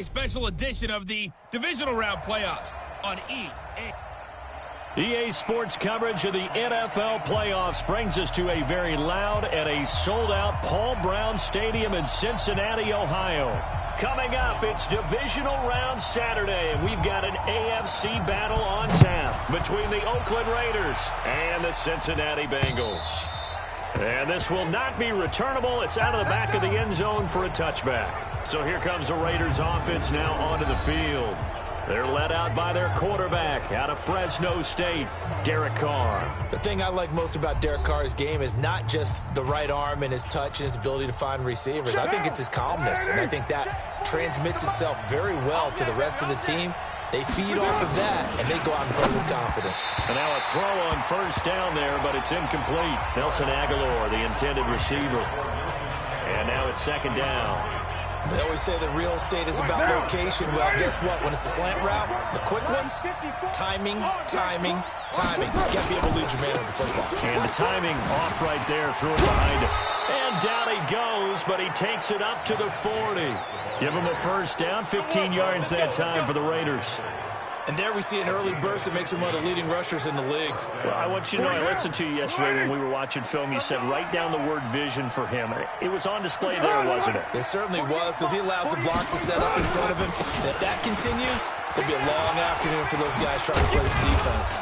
A special edition of the divisional round playoffs on EA. EA Sports coverage of the NFL playoffs brings us to a very loud and a sold-out Paul Brown Stadium in Cincinnati, Ohio. Coming up, it's divisional round Saturday, and we've got an AFC battle on tap between the Oakland Raiders and the Cincinnati Bengals. And this will not be returnable. It's out of the back of the end zone for a touchback. So here comes the Raiders offense now onto the field. They're led out by their quarterback out of Fresno State, Derek Carr. The thing I like most about Derek Carr's game is not just the right arm and his touch and his ability to find receivers. I think it's his calmness, and I think that transmits itself very well to the rest of the team. They feed off of that, and they go out and play with confidence. And now a throw on first down there, but it's incomplete. Nelson Agholor, the intended receiver. And now it's second down. They always say that real estate is about location. Well, guess what? When it's a slant route, the quick ones, timing. You got to be able to lead your man with the football. And the timing off right there, threw it behind him. And down he goes, but he takes it up to the 40. Give him a first down, 15 yards that time for the Raiders. And there we see an early burst that makes him one of the leading rushers in the league. Well, I want you to know, I listened to you yesterday when we were watching film. You said write down the word vision for him. It was on display there, wasn't it? It certainly was, because he allows the blocks to set up in front of him. And if that continues, it'll be a long afternoon for those guys trying to play some defense.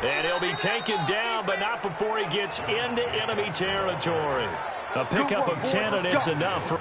And he'll be taken down, but not before he gets into enemy territory. A pickup of 10, and it's enough for...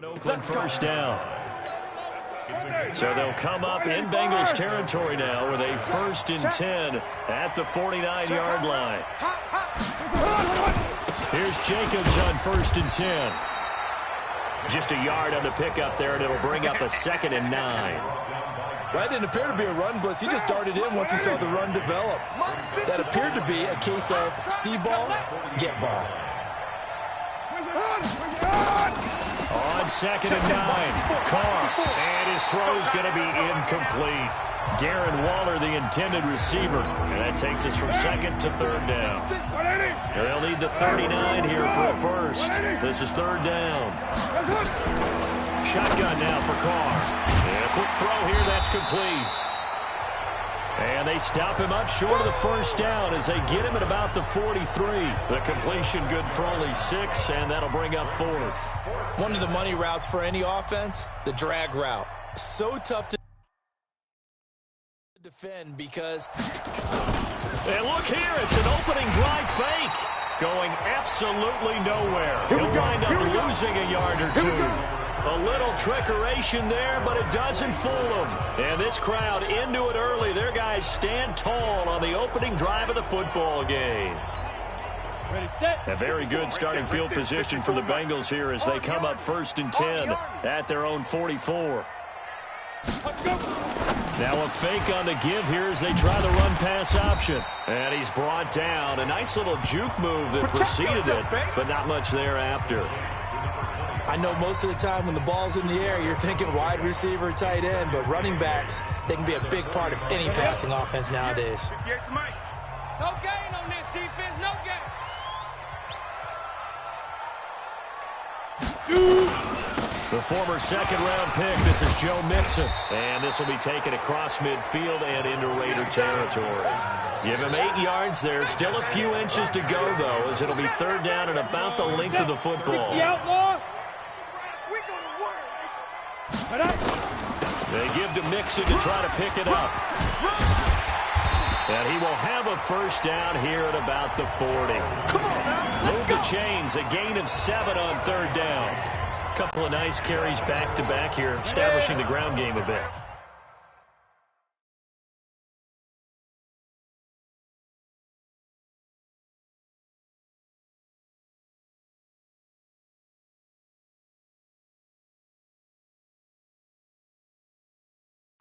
Oakland first down. So they'll come up in Bengals territory now with a 1st and 10 at the 49-yard line. Here's Jacobs on 1st and 10. Just a yard on the pickup there, and it'll bring up a 2nd and 9. That didn't appear to be a run blitz. He just darted in once he saw the run develop. That appeared to be a case of see ball, get ball. On 2nd and 9, Carr, and his throw's going to be incomplete. Darren Waller, the intended receiver, and that takes us from 2nd to 3rd down. And they'll need the 39 here for a first. This is 3rd down. Shotgun now for Carr. And a quick throw here, that's complete. And they stop him up short of the first down as they get him at about the 43. The completion good for only 6, and that'll bring up 4th. One of the money routes for any offense, the drag route. So tough to defend because... And look here, it's an opening drive fake. Going absolutely nowhere. He'll wind up losing a yard or 2. A little trickeration there, but it doesn't fool them. And this crowd into it early. Their guys stand tall on the opening drive of the football game. A very good starting field position for the Bengals here as they come up 1st and 10 at their own 44. Now a fake on the give here as they try the run-pass option. And he's brought down. A nice little juke move that preceded it, but not much thereafter. I know most of the time when the ball's in the air, you're thinking wide receiver, tight end, but running backs, they can be a big part of any passing offense nowadays. No gain on this defense, no gain. The former 2nd-round pick, this is Joe Mixon. And this will be taken across midfield and into Raider territory. Give him 8 yards there. Still a few inches to go, though, as it'll be 3rd down and about the length of the football. They give to Mixon to try to pick it up. And he will have a first down here at about the 40. Move the chains, a gain of 7 on 3rd down. A couple of nice carries back-to-back here, establishing the ground game a bit.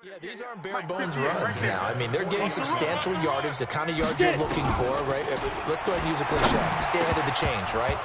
Yeah, these aren't bare bones runs now. I mean, they're getting substantial yardage, the kind of yards you're looking for, right? Let's go ahead and use a cliche. Stay ahead of the change, right?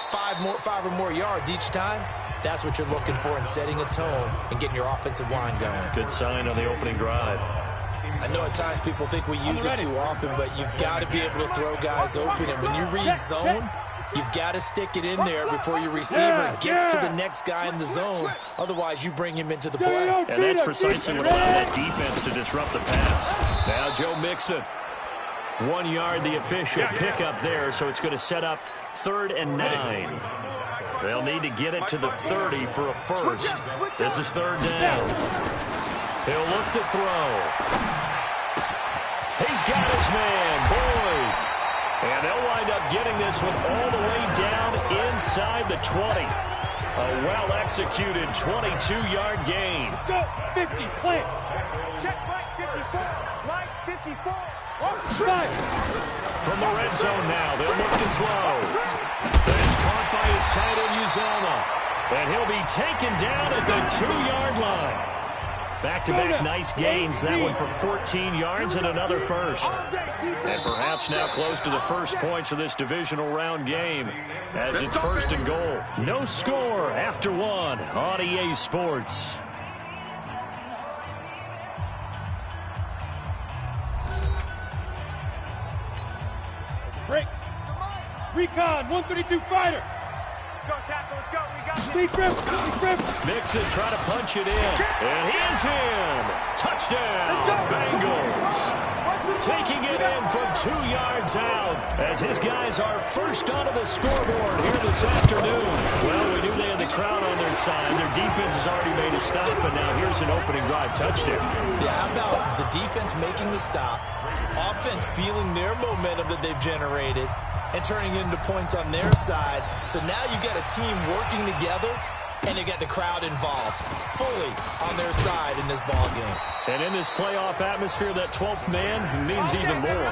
Five or more yards each time. That's what you're looking for in setting a tone and getting your offensive line going. Good sign on the opening drive. I know at times people think we use it too often, but you've got to be able to throw guys open. And when you read zone, you've got to stick it in there before your receiver gets to the next guy in the zone. Otherwise, you bring him into the play. And that's precisely what allowed that defense to disrupt the pass. Now Joe Mixon. 1 yard, the official pickup there, so it's going to set up 3rd and 9. They'll need to get it to the 30 for a first. This is 3rd down. He'll look to throw. He's got his man, Boyd. And they'll wind up getting this one all the way down inside the 20. A well-executed 22-yard gain. Go, 50, play. Check flank 54, line 54. From the red zone now, they'll look to throw. But it's caught by his tight end, Uzomah. And he'll be taken down at the 2-yard line. Back-to-back nice gains. That one for 14 yards and another first. And perhaps now close to the first points of this divisional round game as it's 1st and goal. No score after 1 on EA Sports. Break. Recon, 132 fighter. Let's go, tackle, let's go. We got it. Big grip. Mixon trying to punch it in. And he is in. Touchdown, Bengals. Taking it in from 2 yards out as his guys are first onto the scoreboard here this afternoon. Well, we knew they had the crowd on their side. Their defense has already made a stop, and now here's an opening drive touchdown. Yeah, how about the defense making the stop, offense feeling their momentum that they've generated, and turning it into points on their side. So now you've got a team working together, and you got the crowd involved fully on their side in this ball game. And in this playoff atmosphere, that 12th man means even more.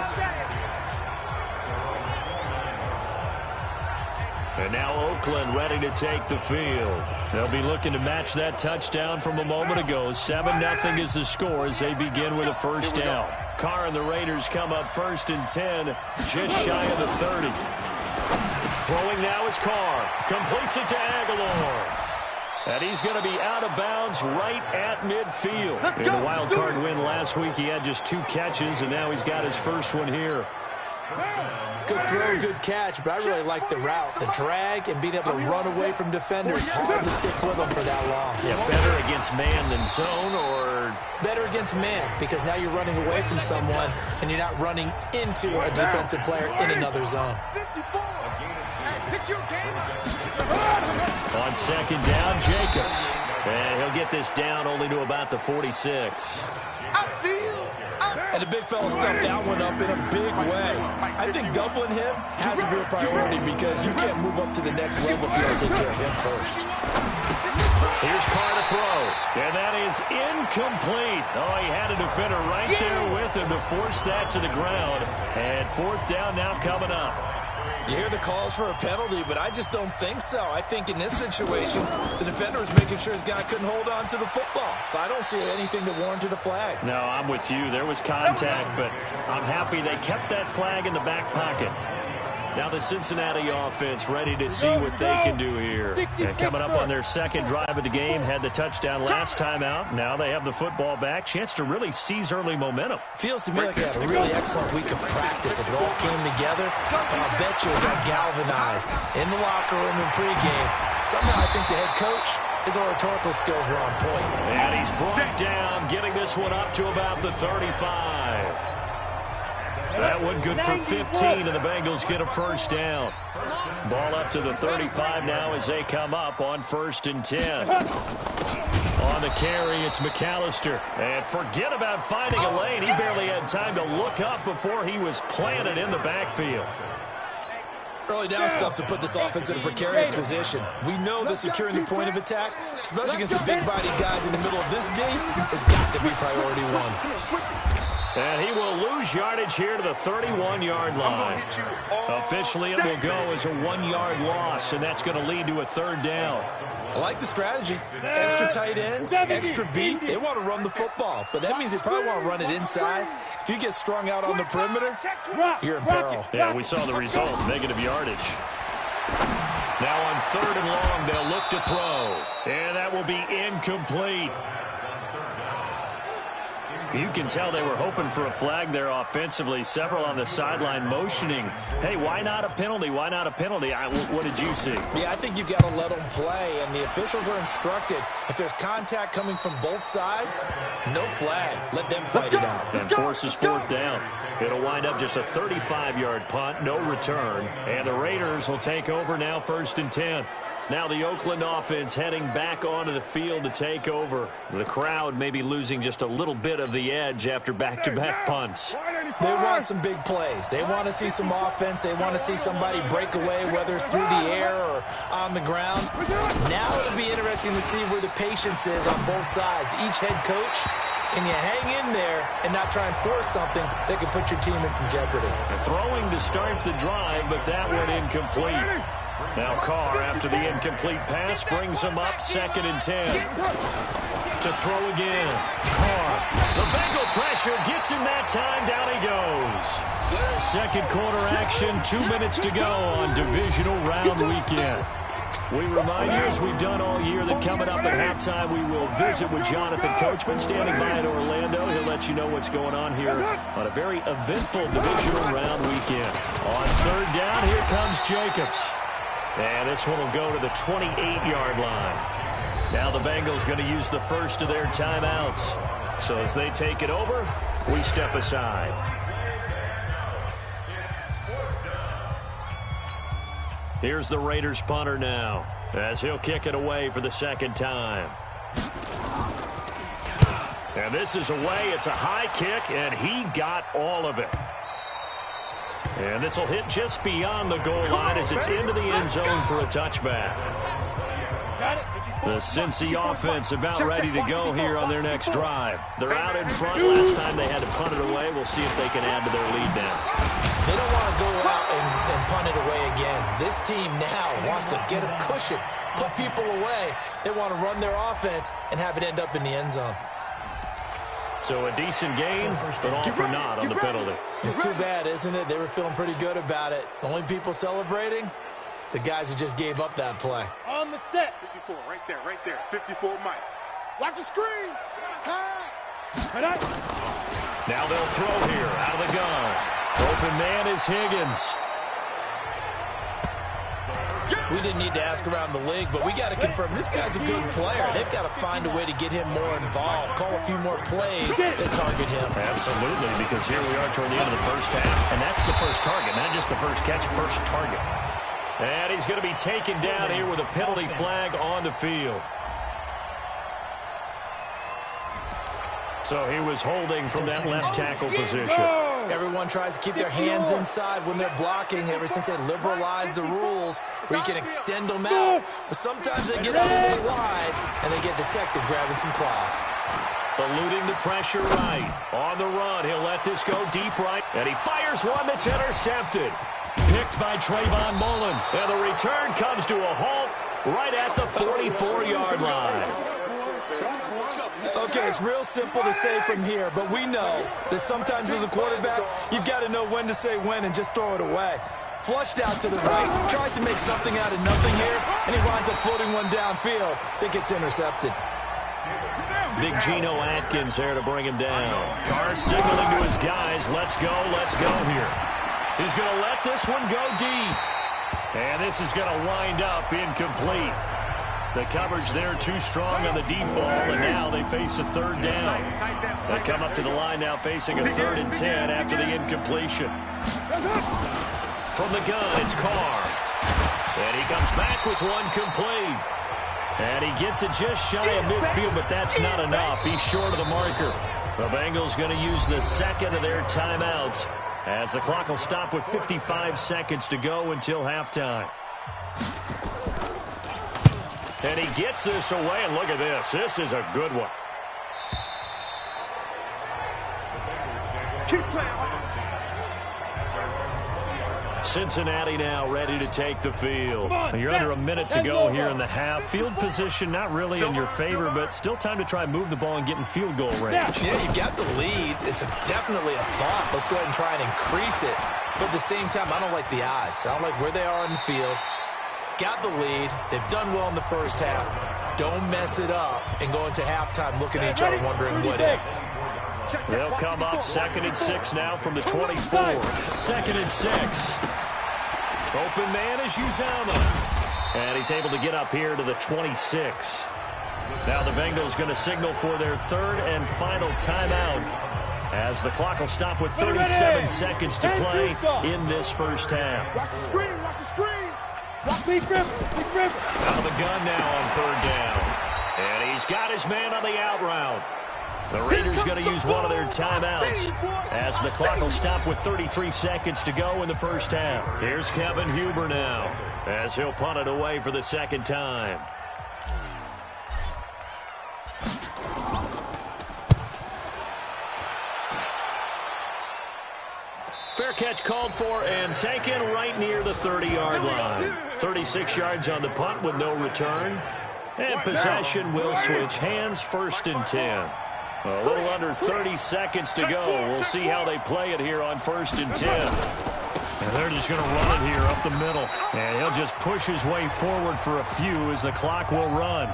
And now Oakland ready to take the field. They'll be looking to match that touchdown from a moment ago. 7-0 is the score as they begin with a first down. Carr and the Raiders come up 1st and 10, just shy of the 30. Throwing now is Carr. Completes it to Aguilar. And he's going to be out of bounds right at midfield. In the wild card win last week, he had just 2 catches, and now he's got his first one here. Good throw, good catch, but I really like the route, the drag, and being able to run away from defenders. Hard to stick with them for that long. Yeah, better against man than zone, or better against man, because now you're running away from someone, and you're not running into a defensive player in another zone. On 2nd down, Jacobs. And he'll get this down only to about the 46. And the big fella stuffed that one up in a big way. I think doubling him has to be a priority because you can't move up to the next level if you don't take care of him first. Here's Carr to throw. And that is incomplete. Oh, he had a defender right there with him to force that to the ground. And 4th down now coming up. You hear the calls for a penalty, but I just don't think so. I think in this situation, the defender was making sure his guy couldn't hold on to the football. So I don't see anything that warranted a flag. No, I'm with you. There was contact, but I'm happy they kept that flag in the back pocket. Now the Cincinnati offense ready to see what they can do here. And coming up on their 2nd drive of the game, had the touchdown last time out. Now they have the football back. Chance to really seize early momentum. Feels to me like they had a really excellent week of practice. If it all came together, I'll bet you it got galvanized in the locker room and pregame. Somehow I think the head coach, his oratorical skills were on point. And he's brought down, getting this one up to about the 35. That one good for 15, and the Bengals get a first down. Ball up to the 35 now as they come up on 1st and 10. On the carry, it's McAllister. And forget about finding a lane. He barely had time to look up before he was planted in the backfield. Early down stuff to put this offense in a precarious position. We know that securing the point of attack, especially against the big-bodied guys in the middle of this D, has got to be priority 1. And he will lose yardage here to the 31-yard line. Officially, it will go as a 1-yard loss, and that's going to lead to a third down. I like the strategy. Extra tight ends, extra beef. They want to run the football, but that means they probably want to run it inside. If you get strung out on the perimeter, you're in peril. Yeah, we saw the result, negative yardage. Now on 3rd and long, they'll look to throw. And that will be incomplete. You can tell they were hoping for a flag there offensively. Several on the sideline motioning. Hey, why not a penalty? Why not a penalty? What did you see? Yeah, I think you've got to let them play, and the officials are instructed. If there's contact coming from both sides, no flag. Let them fight it out. And forces 4th down. It'll wind up just a 35-yard punt, no return. And the Raiders will take over now 1st and 10. Now the Oakland offense heading back onto the field to take over. The crowd may be losing just a little bit of the edge after back-to-back punts. They want some big plays. They want to see some offense. They want to see somebody break away, whether it's through the air or on the ground. Now it'll be interesting to see where the patience is on both sides. Each head coach, can you hang in there and not try and force something that could put your team in some jeopardy? Throwing to start the drive, but that went incomplete. Now Carr, after the incomplete pass, brings him up 2nd and 10. To throw again. Carr. The Bengal pressure gets him that time. Down he goes. Second quarter action, 2 minutes to go on divisional round weekend. We remind you, as we've done all year, that coming up at halftime, we will visit with Jonathan Coachman standing by in Orlando. He'll let you know what's going on here on a very eventful divisional round weekend. On 3rd down, here comes Jacobs. And this one will go to the 28-yard line. Now the Bengals going to use the first of their timeouts. So as they take it over, we step aside. Here's the Raiders punter now, as he'll kick it away for the 2nd time. And this is away. It's a high kick, and he got all of it. And this will hit just beyond the goal line as it's into the end zone for a touchback. The Cincy offense about ready to go here on their next drive. They're out in front. Last time they had to punt it away. We'll see if they can add to their lead now. They don't want to go out and punt it away again. This team now wants to get a cushion, put people away. They want to run their offense and have it end up in the end zone. So a decent game, but all for naught on the penalty. It's too bad, isn't it? They were feeling pretty good about it. The only people celebrating, the guys who just gave up that play. On the set. 54, right there. 54, Mike. Watch the screen. Pass. Now they'll throw here out of the gun. Open man is Higgins. We didn't need to ask around the league, but we got to confirm this guy's a good player. They've got to find a way to get him more involved, call a few more plays that target him. Absolutely, because here we are toward the end of the first half, and that's the first target, not just the first catch, first target. And he's going to be taken down here with a penalty flag on the field. So he was holding from that left tackle position. Everyone tries to keep their hands inside when they're blocking ever since they liberalized the rules where you can extend them out. But sometimes they get out a little wide and they get detected grabbing some cloth. Eluding the pressure right. On the run, he'll let this go deep right. And he fires one that's intercepted. Picked by Trayvon Mullen. And the return comes to a halt right at the 44-yard line. Okay, it's real simple to say from here, but we know that sometimes as a quarterback, you've got to know when to say when and just throw it away. Flushed out to the right, tries to make something out of nothing here, and he winds up floating one downfield that gets intercepted. Big Geno Atkins there to bring him down. Carr signaling to his guys, let's go here. He's going to let this one go deep. And this is going to wind up incomplete. The coverage there too strong on the deep ball, and now they face a 3rd down. They come up to the line now facing a 3rd and 10 after the incompletion. From the gun, it's Carr. And he comes back with one complete. And he gets it just shy of midfield, but that's not enough. He's short of the marker. The Bengals going to use the second of their timeouts as the clock will stop with 55 seconds to go until halftime. And he gets this away, and look at this. This is a good one. Keep playing. Cincinnati now ready to take the field. You're set. under a minute to go here in the half. Field position not really in your favor, but still time to try and move the ball and get in field goal range. Yeah, you've got the lead. It's definitely a thought. Let's go ahead and try and increase it. But at the same time, I don't like the odds. I don't like where they are on the field. Got the lead. They've done well in the first half. Don't mess it up and go into halftime looking at each other wondering what if. They'll come up 2nd and 6 now from the 24. 2nd and 6. Open man is Uzomah. And he's able to get up here to the 26. Now the Bengals going to signal for their 3rd and final timeout, as the clock will stop with 37 seconds to play in this first half. Watch the screen. Watch the screen. Watch Lee Griffin. Out of the gun now on 3rd down. And he's got his man on the out route. The Raiders going to use one of their timeouts, as the clock will stop with 33 seconds to go in the first half. Here's Kevin Huber now, as he'll punt it away for the second time. Fair catch called for and taken right near the 30-yard line. 36 yards on the punt with no return. And possession will switch hands, 1st and 10. A little under 30 seconds to go. We'll see how they play it here on 1st and 10. And they're just going to run it here up the middle. And he'll just push his way forward for a few as the clock will run.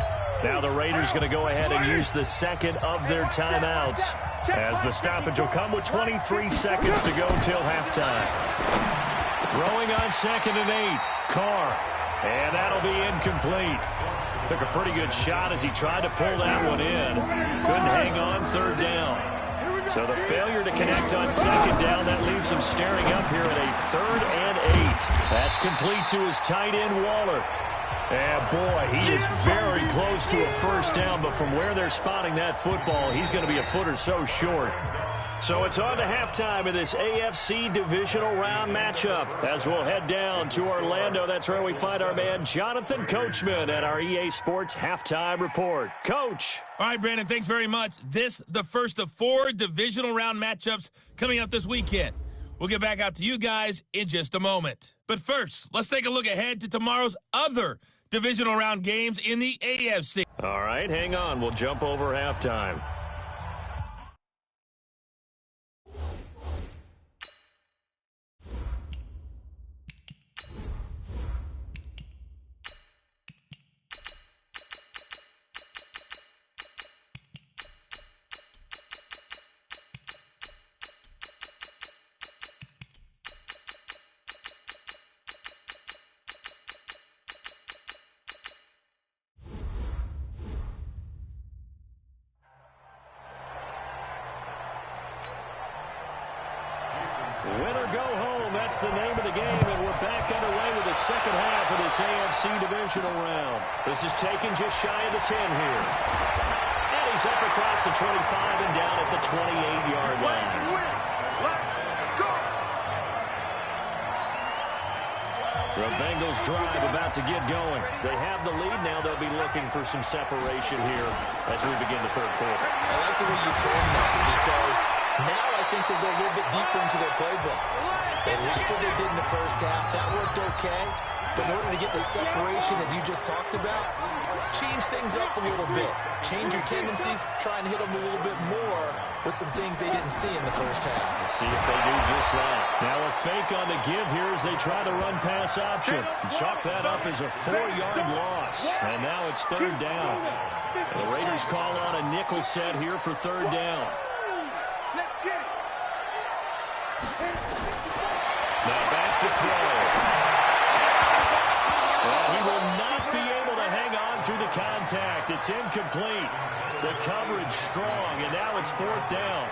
Now the Raiders going to go ahead and use the second of their timeouts, as the stoppage will come with 23 seconds to go until halftime. Throwing on 2nd and 8. Carr. And that'll be incomplete. Took a pretty good shot as he tried to pull that one in. Couldn't hang on 3rd down. So the failure to connect on 2nd down, that leaves him staring up here at a 3rd and 8. That's complete to his tight end, Waller. And boy, he is very close to a 1st down, but from where they're spotting that football, he's going to be a foot or so short. So it's on to halftime in this AFC divisional round matchup, as we'll head down to Orlando. That's where we find our man Jonathan Coachman at our EA Sports Halftime Report. Coach. All right, Brandon, thanks very much. This, the first of 4 divisional round matchups coming up this weekend. We'll get back out to you guys in just a moment. But first, let's take a look ahead to tomorrow's other divisional round games in the AFC. All right, hang on. We'll jump over halftime. Win or go home, that's the name of the game, and we're back underway with the second half of this AFC divisional round. This is taken just shy of the 10 here. And he's up across the 25 and down at the 28-yard line. The Bengals drive about to get going. They have the lead now. They'll be looking for some separation here as we begin the 3rd quarter. I like the way you told them, because now I think they'll go a little bit deeper into their playbook. They like what they did in the first half. That worked okay. But in order to get the separation that you just talked about, change things up a little bit. Change your tendencies. Try and hit them a little bit more with some things they didn't see in the first half. Let's see if they do just that. Now a fake on the give here as they try the run-pass option. Chalk that up as a 4-yard loss. And now it's 3rd down. The Raiders call on a nickel set here for 3rd down. Now back to throw. Well, he will not be able to hang on through the contact. It's incomplete. The coverage strong, and now it's 4th down.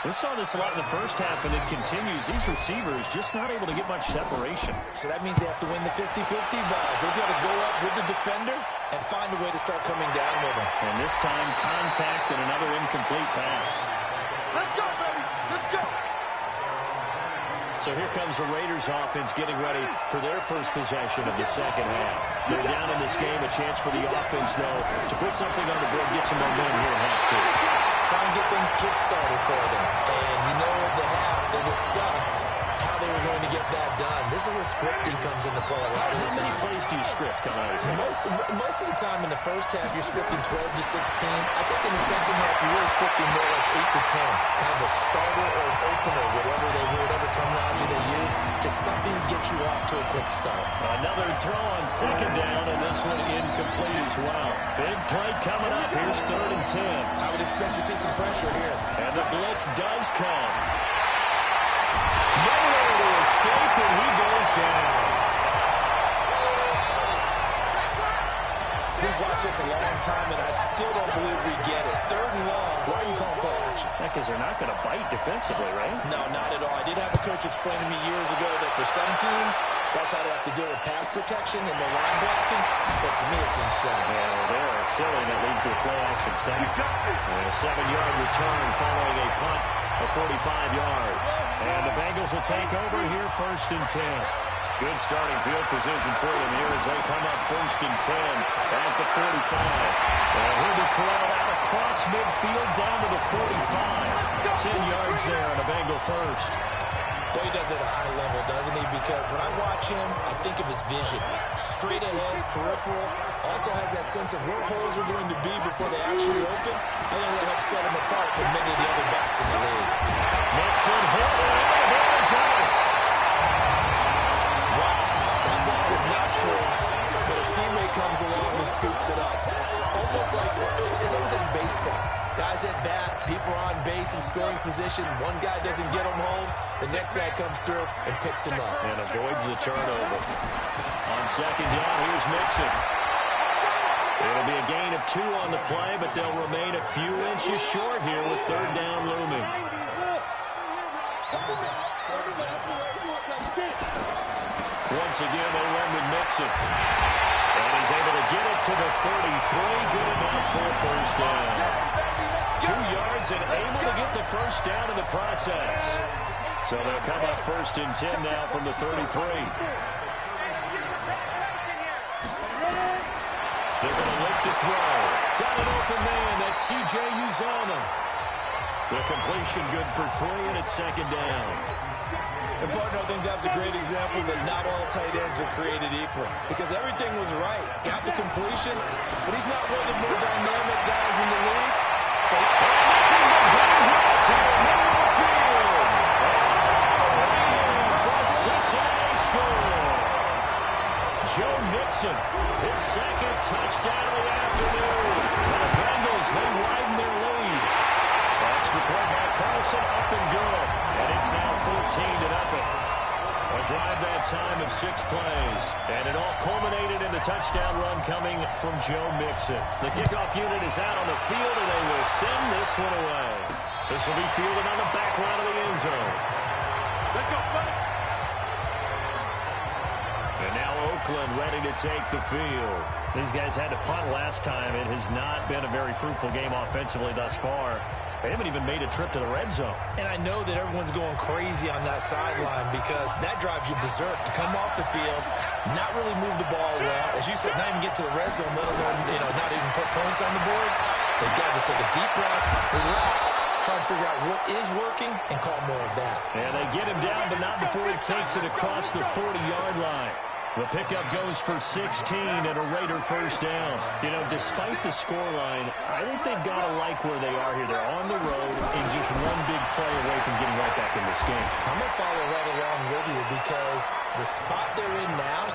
We saw this a lot in the first half, and it continues. These receivers just not able to get much separation. So that means they have to win the 50-50 balls. They've got to go up with the defender and find a way to start coming down with him. And this time, contact and another incomplete pass. Let's go, baby. Let's go. So here comes the Raiders offense getting ready for their first possession of the second half. They're down in this game. A chance for the offense, though, to put something on the board, get some momentum here in half 2. try and get things kick-started for them. And you know what they have. They discussed how they were going to get that done. This is where scripting comes into play a lot of the time. How many plays do you script coming out of this? Most of the time in the first half, you're scripting 12 to 16. I think in the second half, you're really scripting more like 8 to 10. Kind of a starter or an opener, whatever terminology they use, just something to get you off to a quick start. Another throw on second down, and this one incomplete as well. Big play coming up. Here's 3rd and 10. I would expect to see some pressure here. And the blitz does come. Nowhere to escape, and he goes down. We've watched this a long time, and I still don't believe we get it. 3rd and long. Why are you calling play action? Because they're not going to bite defensively, right? No, not at all. I did have a coach explain to me years ago that for some teams, that's how they have to deal with pass protection and their line blocking. But to me, it seems silly. Yeah, they're silly. That leads to a play action set. And a 7-yard return following a punt of 45 yards. And the Bengals will take over here 1st and 10. Good starting field position for them here as they come up 1st and 10 at the 45. And he'll be corralled out across midfield down to the 45. 10 yards there on a Bengal first. Boy, he does it at a high level, doesn't he? Because when I watch him, I think of his vision. Straight ahead, peripheral. Also has that sense of where holes are going to be before they actually open. I think that helps set him apart from many of the other backs in the league. Mixon hit, and the ball is out. That ball was not free, but a teammate comes along and scoops it up. It's almost like baseball. Guys at bat, people are on base in scoring position. One guy doesn't get him home. The next guy comes through and picks him up. And avoids the turnover. On second down, here's Mixon. It'll be a gain of 2 on the play, but they'll remain a few inches short here with 3rd down looming. Once again, they run with Mixon. And he's able to get it to the 33. Good enough for a 1st down. 2 yards and able to get the 1st down in the process. So they'll come up 1st and 10 now from the 33. They're going to look to throw. Got an open man. That's C.J. Uzomah. The completion good for 3, and it's 2nd down. And, partner, I think that's a great example that not all tight ends are created equal. Because everything was right. Got the completion, but he's not one of the more dynamic guys in the league. So Joe Mixon, his 2nd touchdown of the afternoon. And the Bengals, they widen their lead. Extra play by Carlson, up and good. And it's now 14-0. A drive that time of 6 plays. And it all culminated in the touchdown run coming from Joe Mixon. The kickoff unit is out on the field, and they will send this one away. This will be fielded on the back line of the end zone. Let's go, buddy. And now Oakland ready to take the field. These guys had to punt last time. It has not been a very fruitful game offensively thus far. They haven't even made a trip to the red zone. And I know that everyone's going crazy on that sideline because that drives you berserk to come off the field, not really move the ball well. As you said, not even get to the red zone, let alone, not even put points on the board. They've got to just take a deep breath, relax, try and figure out what is working, and call more of that. And they get him down, but not before he takes it across the 40-yard line. The pickup goes for 16 and a Raider 1st down. Despite the scoreline, I think they've got to like where they are here. They're on the road and just one big play away from getting right back in this game. I'm going to follow right along with you because the spot they're in now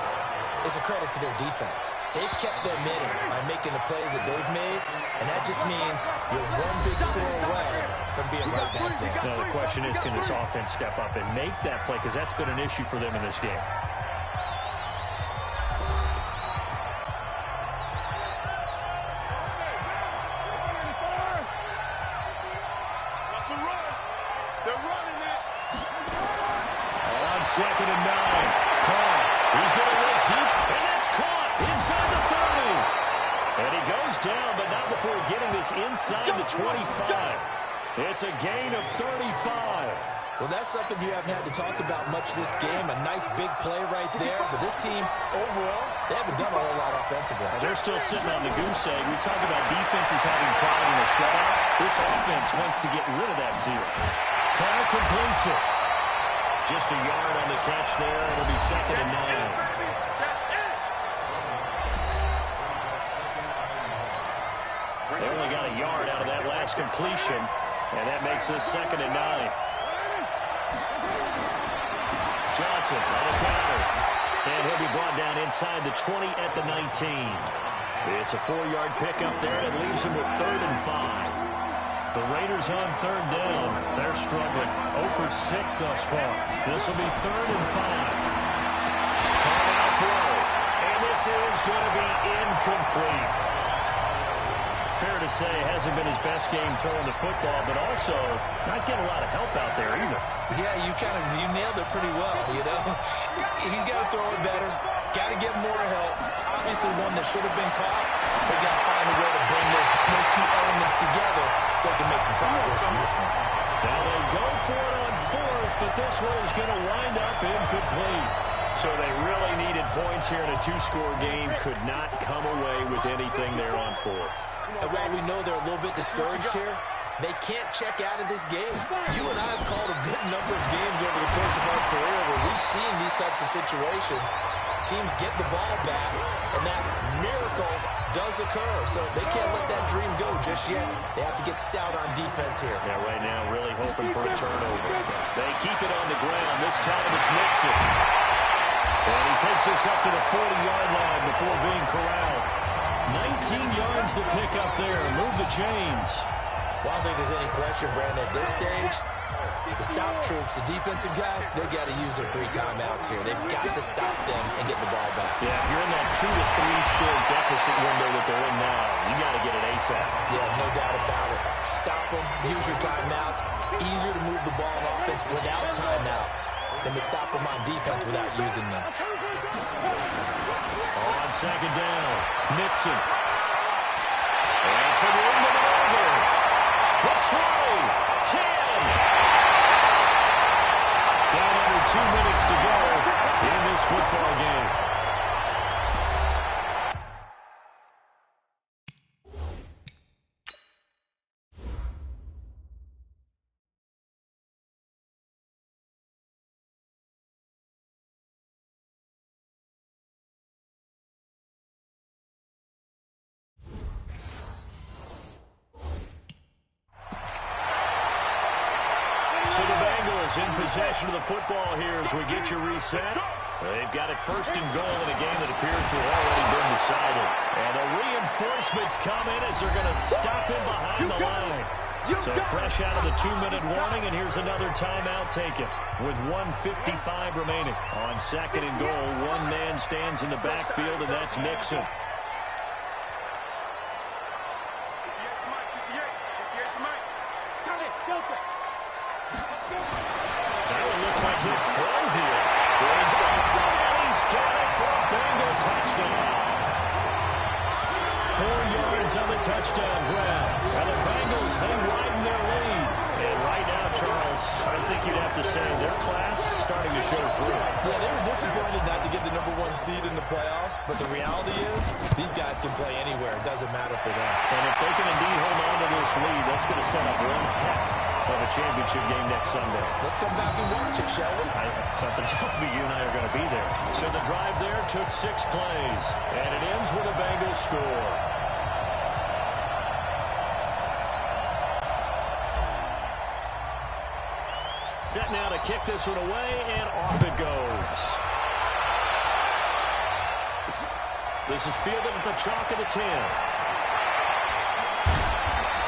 is a credit to their defense. They've kept them in it by making the plays that they've made, and that just means you're one big score away from being right back there. Now, the question is, can this offense step up and make that play? Because that's been an issue for them in this game. Second and 9. Caught. He's going to look deep, and that's caught inside the 30. And he goes down, but not before getting this inside the 25. It's a gain of 35. Well, that's something you haven't had to talk about much this game. A nice big play right there. But this team, overall, they haven't done a whole lot offensively. They're still sitting on the goose egg. We talk about defenses having pride in a shutout. This offense wants to get rid of that zero. Carr completes it. Just a yard on the catch there. It'll be 2nd and 9. They only got a yard out of that last completion, and that makes this 2nd and 9. Johnson on a counter, and he'll be brought down inside the 20 at the 19. It's a 4-yard pickup there, and it leaves him with 3rd and 5. The Raiders on 3rd down. They're struggling. 0 for 6 thus far. This will be 3rd and 5. Call out throw, and this is going to be incomplete. Fair to say, hasn't been his best game throwing the football, but also not getting a lot of help out there either. Yeah, you nailed it pretty well, you know. He's got to throw it better, got to get more help. Obviously one that should have been caught. They got to find a way to bring those two elements together so they can make some progress in this one. Now they go for it on 4th, but this one is going to wind up incomplete. So they really needed points here in a 2-score game. Could not come away with anything there on 4th. And while we know they're a little bit discouraged here, they can't check out of this game. You and I have called a good number of games over the course of our career where we've seen these types of situations. Teams get the ball back, and that miracle does occur. So they can't let that dream go just yet. They have to get stout on defense here. Yeah, right now really hoping for a turnover. They keep it on the ground. This time it's Mixon. And he takes us up to the 40-yard line before being corralled. 19 yards to pick up there. Move the chains. Well, I don't think there's any question, Brandon, at this stage, the stop troops, the defensive guys, they've got to use their 3 timeouts here. They've got to stop them and get the ball back. Yeah, if you're in that 2 to 3 score deficit window that they're in now, you got to get it ASAP. Yeah, no doubt about it. Stop them, use your timeouts. Easier to move the ball on offense without timeouts than to stop them on defense without using them. On 2nd down, Mixon. And some room to maneuver. The 20, 10. Down under 2 minutes to go in this football game. So the Bengals in possession of the football here as we get you reset. They've got it 1st and goal in a game that appears to have already been decided. And the reinforcements come in as they're going to stop him behind the line. So fresh out of the 2-minute warning, and here's another timeout taken with 1:55 remaining. On 2nd and goal, one man stands in the backfield, and that's Mixon. Like he'll throw here. And he's got it for a Bengal touchdown. 4 yards on the touchdown grab. And the Bengals, they widen their lead. And right now, Charles, I think you'd have to say their class is starting to show through. Yeah, they were disappointed not to get the #1 seed in the playoffs, but the reality is these guys can play anywhere. It doesn't matter for them. And if they can indeed hold on to this lead, that's going to set up one heck of a championship game next Sunday. Let's come back and watch it, shall we? Something tells me you and I are going to be there. So the drive there took 6 plays, and it ends with a Bengals score. Set now to kick this one away, and off it goes. This is fielded at the chalk of the 10.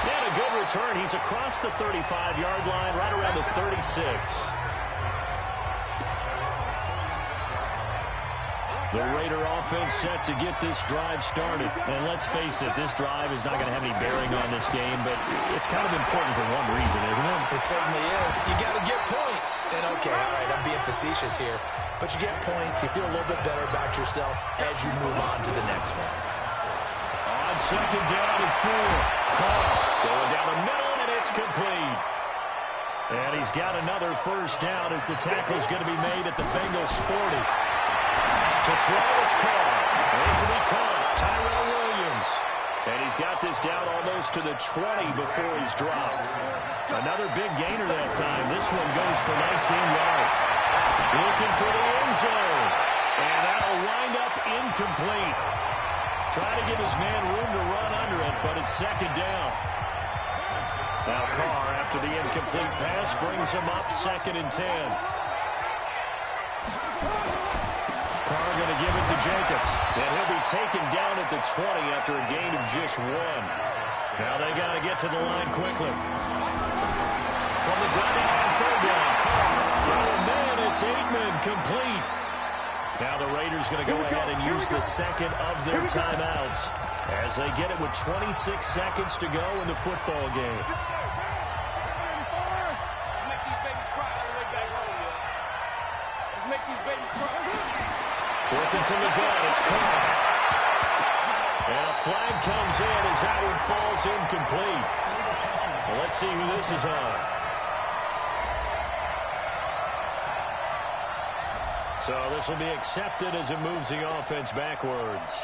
And a good return. He's across the 35-yard line, right around the 36. The Raider offense set to get this drive started. And let's face it, this drive is not going to have any bearing on this game, but it's kind of important for one reason, isn't it? It certainly is. You got to get points. And okay, all right, I'm being facetious here, but you get points. You feel a little bit better about yourself as you move on to the next one. On 2nd down and 4. Carr going down the middle, and it's complete. And he's got another first down as the tackle's going to be made at the Bengals 40. To throw, it's caught. This will be caught. Tyrell Williams. And he's got this down almost to the 20 before he's dropped. Another big gainer that time. This one goes for 19 yards. Looking for the end zone. And that'll wind up incomplete. Try to give his man room to run under it, but it's second down. Now Carr, after the incomplete pass, brings him up 2nd and 10. Carr going to give it to Jacobs. And he'll be taken down at the 20 after a gain of just 1. Now they got to get to the line quickly. From the gun on 3rd down. Carr, man, it's Aikman, complete. Now the Raiders going to go ahead and use the second of their timeouts as they get it with 26 seconds to go in the football game. Working from the gun, it's Carr. And a flag comes in as that one falls incomplete. Well, let's see who this is on. So this will be accepted as it moves the offense backwards.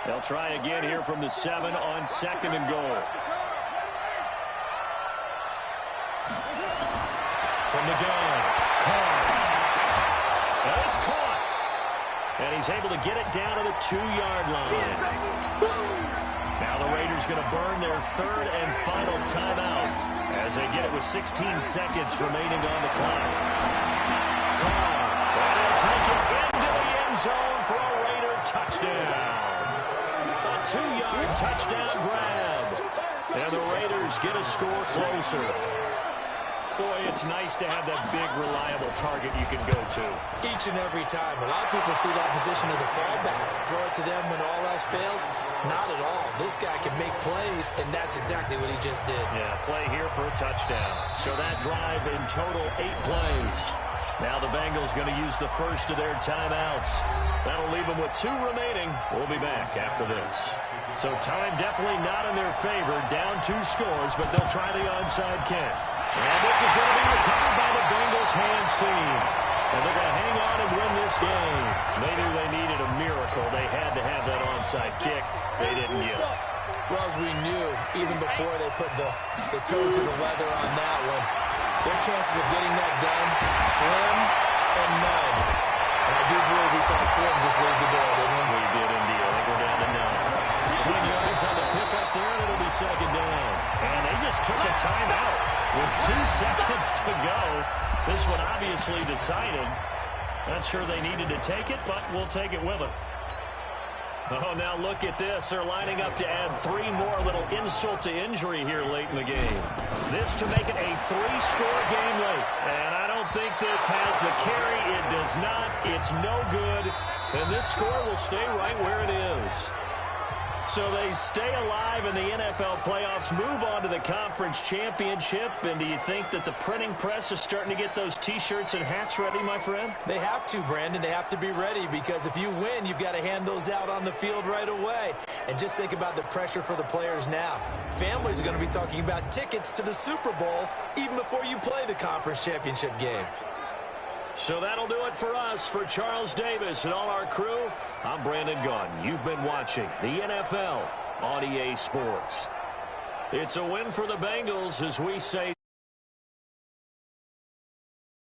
They'll try again here from the 7 on 2nd and goal. From the gun, Carr. And it's caught. And he's able to get it down to the 2-yard line. Now the Raiders going to burn their 3rd and final timeout as they get it with 16 seconds remaining on the clock. Carr, and he'll take it into the end zone for a Raider touchdown. A 2-yard touchdown grab. And the Raiders get a score closer. Boy, it's nice to have that big, reliable target you can go to. Each and every time. A lot of people see that position as a fallback. Throw it to them when all else fails. Not at all. This guy can make plays, and that's exactly what he just did. Yeah, play here for a touchdown. So that drive in total 8 plays. Now the Bengals going to use the first of their timeouts. That'll leave them with 2 remaining. We'll be back after this. So time definitely not in their favor. Down 2 scores, but they'll try the onside kick. And this is going to be recovered by the Bengals hands team. And they're going to hang on and win this game. They knew they needed a miracle. They had to have that onside kick. They didn't get it. Well, as we knew, even before they put the toe to the leather on that one, their chances of getting that done, slim and none. And I do believe we saw Slim just leave the door, didn't we? We did indeed. I think we're down to 9. 10 yards on the pickup there, and it'll be second down. And they just took a timeout with 2 seconds to go. This one obviously decided. Not sure they needed to take it, but we'll take it with them. Oh, now look at this. They're lining up to add 3 more, little insult to injury here late in the game. This to make it a 3-score game late. And I don't think this has the carry. It does not. It's no good. And this score will stay right where it is. So they stay alive in the NFL playoffs, move on to the conference championship. And do you think that the printing press is starting to get those T-shirts and hats ready, my friend? They have to, Brandon. They have to be ready because if you win, you've got to hand those out on the field right away. And just think about the pressure for the players now. Families are going to be talking about tickets to the Super Bowl even before you play the conference championship game. So that'll do it for us. For Charles Davis and all our crew, I'm Brandon Gunn. You've been watching the NFL on EA Sports. It's a win for the Bengals as we say